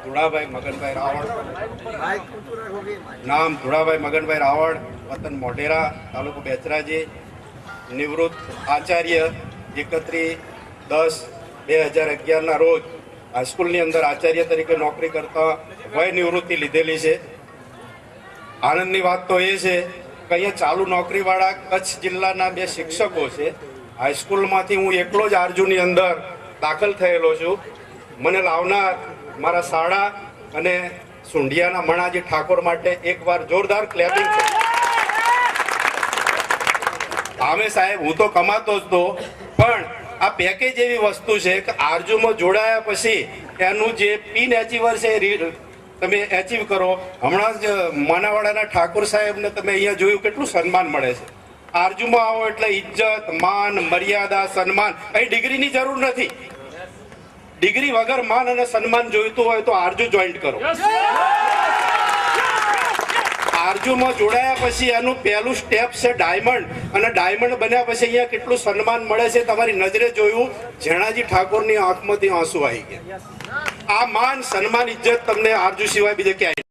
ધુળાભાઈ મગનભાઈ રાવળ, નામ ધુળાભાઈ મગનભાઈ રાવળ, વતન મોઢેરા, તાલુકો બેચરાજી, નિવૃત્ત આચાર્ય, 31/10/2011 રોજ હાઈસ્કૂલની અંદર આચાર્ય તરીકે નોકરી કરતા વય નિવૃત્તિ લીધેલી છે. આનંદની વાત તો એ છે કે અહીંયા ચાલુ નોકરીવાળા કચ્છ જિલ્લાના 2 શિક્ષકો છે. હાઈસ્કૂલમાંથી હું એકલો જ આરજુની અંદર દાખલ થયેલો છું. મને લાવનાર મારા શાળા અને સુંઢિયાના મણાજી ઠાકોર માટે એકવાર જોરદાર ક્લેપિંગ છે. આમે સાહેબ હું તો કમાતો જ તો, પણ આ પેકેજ એવી વસ્તુ છે કે આરજુમાં જોડાયા પછી એનું જે પિન એચીવર છે તમે એચીવ કરો. હમણાં જ માનાવાડાના ઠાકોર સાહેબને તમે અહીંયા જોયું કેટલું સન્માન મળે છે. આરજુમાં આવો એટલે ઇજ્જત, માન, મર્યાદા, સન્માન. અહીં ડિગ્રીની જરૂર નથી. ડિગ્રી વગર માન અને સન્માન જોઈતું હોય તો આરજુ જોઈન્ટ કરો. આરજુમાં જોડાયા પછી એનું પહેલું સ્ટેપ છે ડાયમંડ, અને ડાયમંડ બન્યા પછી અહીંયા કેટલું સન્માન મળે છે તમારી નજરે જોયું. જેણાજી ઠાકોરની આંખમાંથી આંસુ આવી ગયા. આ માન, સન્માન, ઇજ્જત તમને આરજુ સિવાય બીજે ક્યાંય